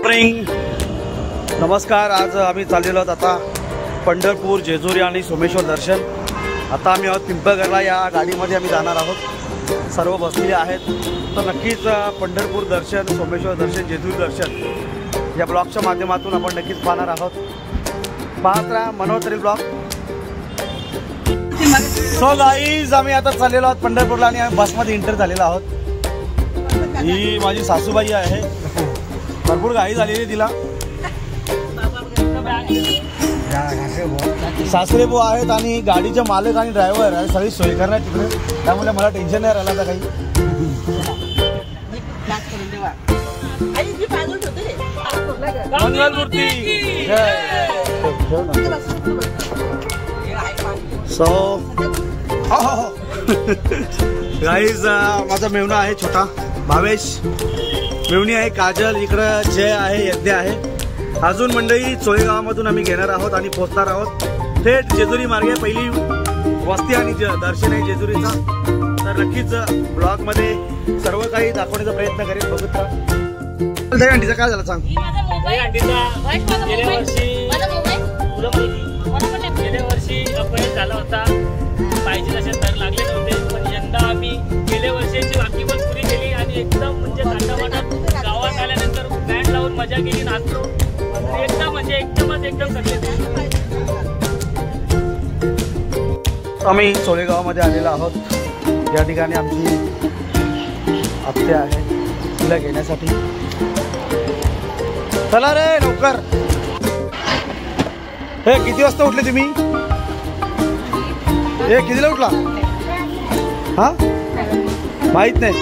Morning, नमस्कार। आज आम्ही चाललेलो आहोत आता पंढरपूर, जेजुरी आणि सोमेश्वर दर्शन। आता आम्ही आहोत पिंपळगडला। या गाडीमध्ये आम्ही जाणार आहोत, सर्व बसलेले आहेत। तर नक्कीच पंढरपूर दर्शन, सोमेश्वर दर्शन, जेजुरी दर्शन या ब्लॉगच्या माध्यमातून आपण नक्कीच पाहणार आहोत। पाहत राहा मनोहर ब्लॉग। सो गाईज, आम्ही आता चाललेलो आहोत पंढरपूरला आणि आम्ही बसमध्ये एंटर झालेलो आहोत। ही माझी सासूबाई आहे, भरपूर घाई झालेली तिला। सासरे भाऊ आहेत आणि गाडीचे मालक आणि ड्रायव्हर आणि सगळी सोय करणार तिकडे, त्यामुळे मला टेन्शन नाही राहिलं आता काही। मंगलमूर्ती सो गाईज, माझा मेवणा आहे छोटा भावेश, मेवणी आहे काजल, इकडं जय आहे, यज्ञ आहे। अजून मंडळी चोळेगावामधून आम्ही घेणार आहोत आणि पोहोचणार आहोत थेट जेजुरी मार्गे। पहिली वस्ती आणि दर्शन आहे जेजुरीचा। तर नक्कीच ब्लॉगमध्ये सर्व काही दाखवण्याचा प्रयत्न करेल, बघत राहा। अंडीचा काय झालं सांग? गेल्या वर्षी अपयश झाला होता, पाहिजे तसे दर लागले नव्हते, पण यंदा आम्ही गेल्या वर्षाची बाकी पण पुरी केली आणि एकदम म्हणजे ताटावाटात गावात आल्यानंतर बँड लावून मजा केली, नाचलो एकदम म्हणजे एकदम करले। आम्ही चोळेगावामध्ये आलेलो आहोत। या ठिकाणी आमची आत्या आहे, तिला घेण्यासाठी। चला रे लवकर। हे किती वाजता उठले तुम्ही? हे कितीला उठला? हा माहित नाही।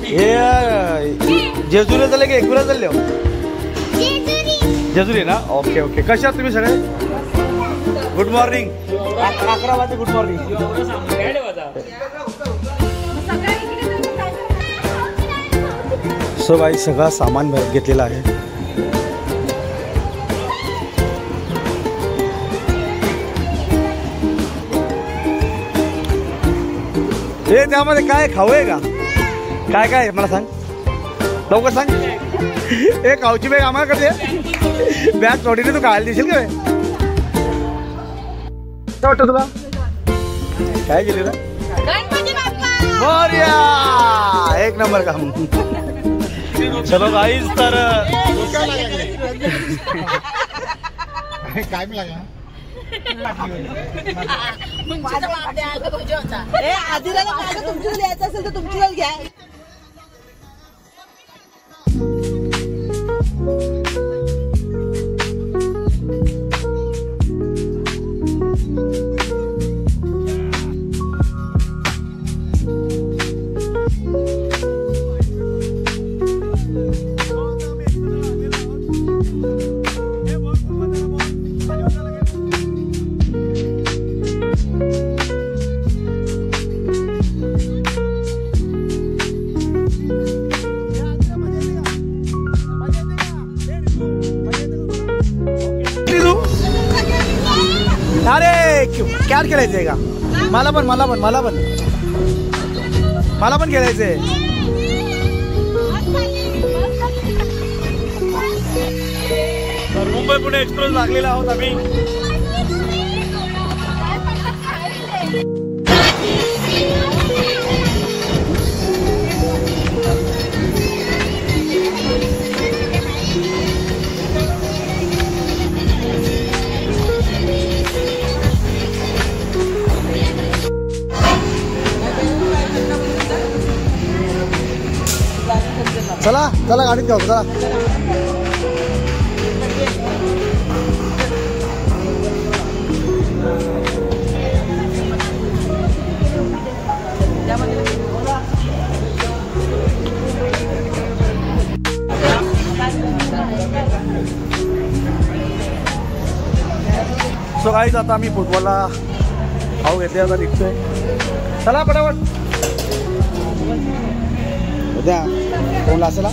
हे जेजुरी चालले की एकूरा चालले हो? जेजुरी ना, ओके ओके। कशा आहात तुम्ही सगळे? Good morning. 11 वाजता गुड मॉर्निंग। सो बाई, सगळा सामान घेतलेला आहे। हे त्यामध्ये काय खाऊ आहे का? काय काय मला सांग, लवकर सांग। हे खाऊची बॅग आम्हाला करते, बॅग थोडीने तू खायला देशील का? काय वाटतं तुला? काय केलेलं? एक नंबर काम। चलो गाईज, तर काय मिळाला? आधीला तुमची द्यायचं असेल तर तुमची घ्या। अरे क्या खेळायचंय का? मला पण खेळायचंय। तर मुंबई पुणे एक्सप्रेस लागलेला आहोत आम्ही। चला चला गाडीत जाऊ, चला। सो गाईज, आता आम्ही फुटबॉलला खाऊ घेतले, आता निघतोय। चला पटापट उद्या कोण असेल?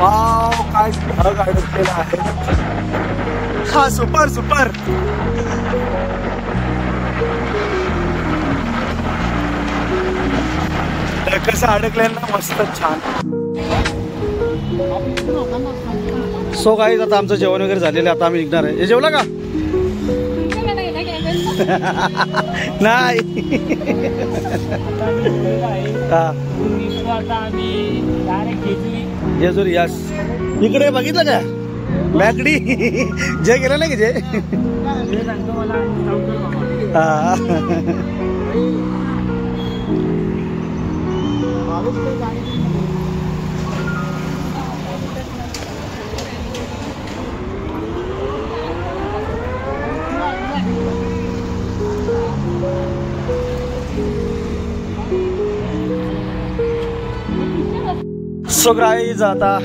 वाव, काय गार्डन केलं आहे। हा सुपर सुपर। कसं अडकलंय ना मस्त छान. सो गाईज आता आमचं जेवण वगैरे झालेलं आता आम्ही निघणार आहे. हे जेवला का? नाही. जेजुरी यस. इकडे बघितलं का मॅकडी जय गेलं नाही की जय. सो गाईज आता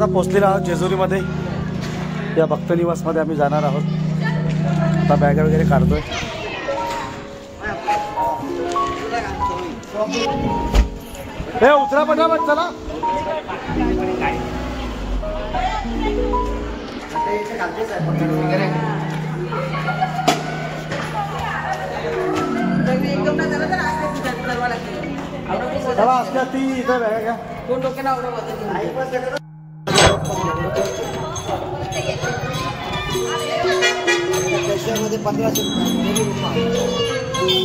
पोहोचलेलो आहोत जेजुरीमध्ये. या भक्त निवासमध्ये आम्ही जाणार आहोत. आता बॅग वगैरे काढतोय. हे उतरा पटापट चला. चला असल्या ती इथं बॅग घ्या.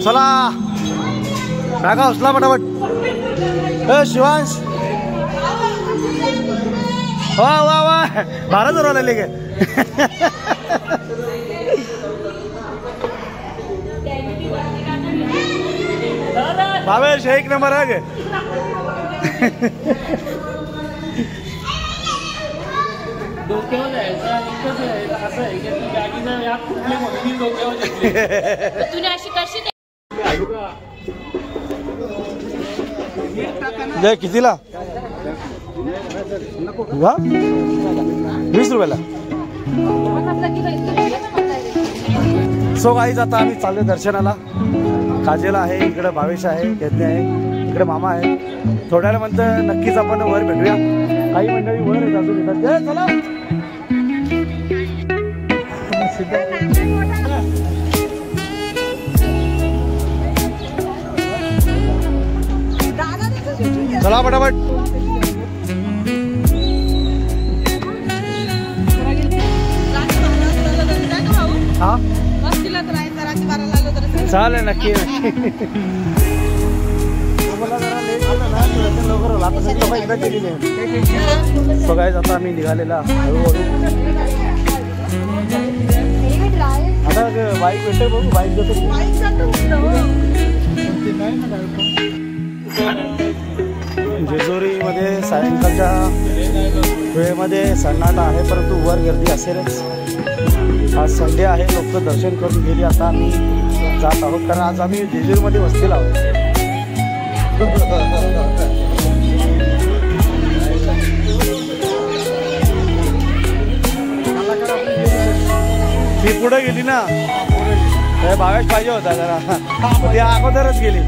चला बॅगा उचला पटापट. शिवांश वा वा वा भारत उरवलेले गे. भावेश एक नंबर आहे गे. डोक्यावर जायचं असं आहे की गाडीचा या कुठली मोठी डोक्यावर तुम्ही अशी कशी जय कितीला? 20 रुपयाला. सो गाईज आता आम्ही चाललोय दर्शनाला. काजल आहे इकडे, भावेश आहे, यज्ञ आहे इकडे, मामा आहे. थोड्या वेळा म्हणतं नक्कीच आपण वर भेटूया. काही मंडळी वर आहेत अजून येतात. चला चला फटाफट. हा चालेल नक्की नक्की. बघायच आता आम्ही निघालेला हळूहळू. आता बाईक भेटते बघू. बाईक जातो जेजुरीमध्ये सायंकाळच्या वेळेमध्ये सन्नाटा आहे परंतु वर गर्दी असेलच. आज संडे आहे. लोक दर्शन करून गेली. आता आम्ही जात आहोत कारण आज आम्ही जेजुरीमध्ये वस्तीला आहोत. ती पुढे गेली ना. भावेश पाहिजे होता जरा. ती अगोदरच गेली.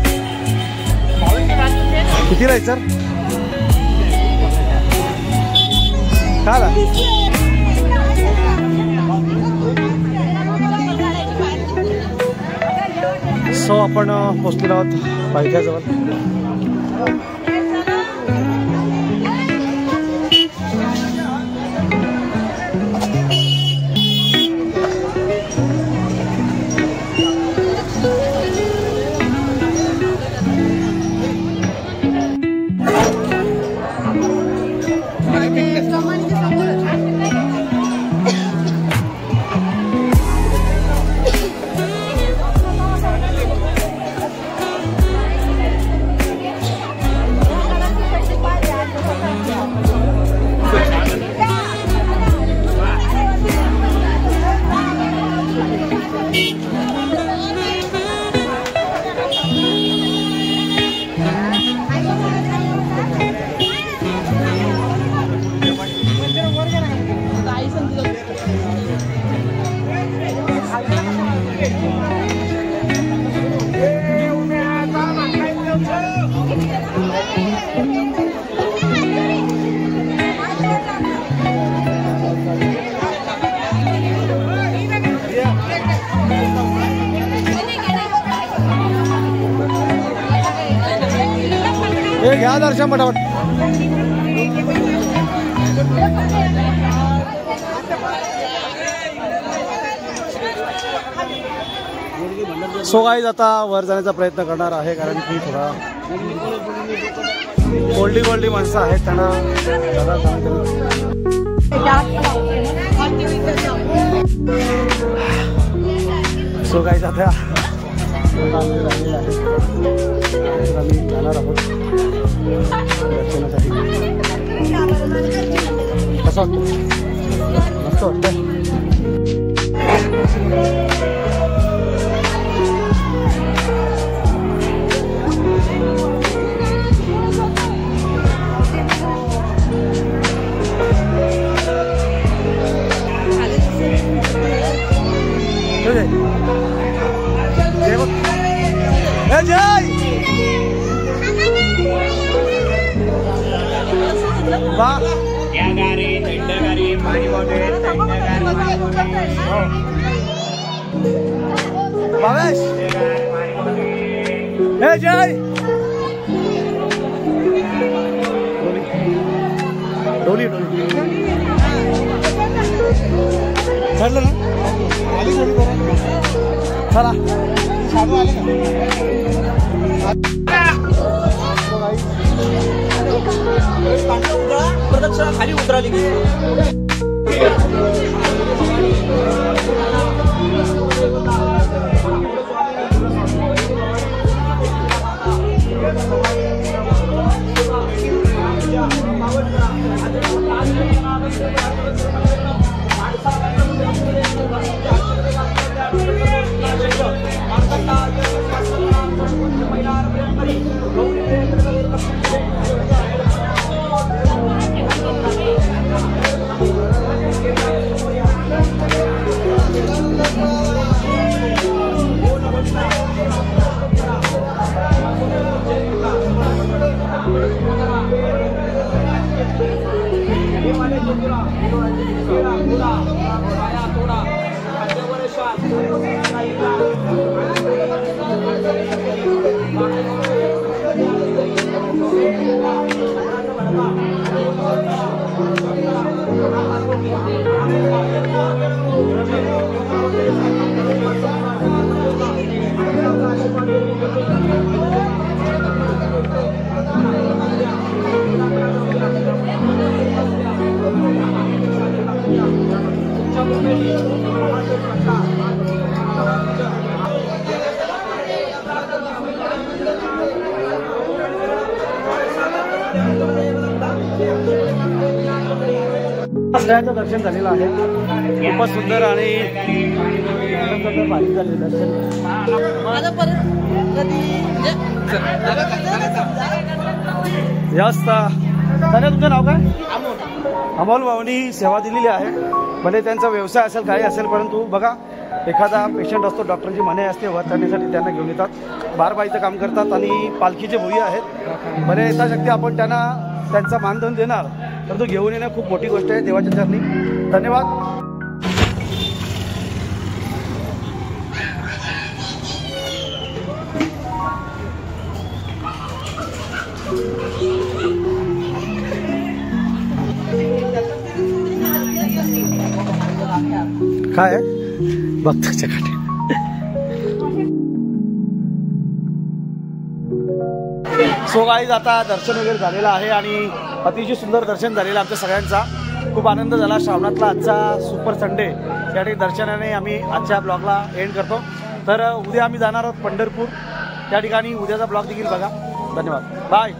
किती राहील सर? काय सो आपण पोचलेलो आहोत पालख्याजवळ. घ्या दर्शन पटापट. सो गाईज आता वर जाण्याचा प्रयत्न करणार आहे, कारण की थोडा गोल्डी माणसं आहेत, त्यांना सो गाईज आता राहिलेलं आहे, आम्ही जाणार आहोत दर्शनासाठी. कसं वाटतं? मस्त वाटतं. जय भावेश, हे जय डोली चढलं ना, आली डोली चला साधू आले का प्रदक्षिणा खाली उतराली. सगळ्यांचं दर्शन झालेलं आहे, खूपच सुंदर आणि भारी झालेलं दर्शन. जास्त त्याने तुमचं नाव काय? अमोल भाऊनी सेवा दिलेली आहे, भले त्यांचा व्यवसाय असेल काही असेल, परंतु बघा एखादा पेशंट असतो, डॉक्टरांची मनाई असते, वर करण्यासाठी त्यांना घेऊन येतात, बारबाईचं काम करतात आणि पालखीचे भुई आहेत. भले यथाशक्ती आपण त्यांना त्यांचा मानधन देणार, परंतु घेऊन येणं खूप मोठी गोष्ट आहे देवाच्या चरणी. धन्यवाद. काय बघतो चकाटे. सो गाईज आता दर्शन वगैरे झालेलं आहे आणि अतिशय सुंदर दर्शन झालेलं आमच्या सगळ्यांचा. खूप आनंद झाला. श्रावणातला आजचा सुपर संडे या ठिकाणी दर्शनाने आम्ही आजच्या ब्लॉगला एंड करतो. तर उद्या आम्ही जाणार आहोत पंढरपूर, त्या ठिकाणी उद्याचा ब्लॉग देखील बघा. धन्यवाद. बाय.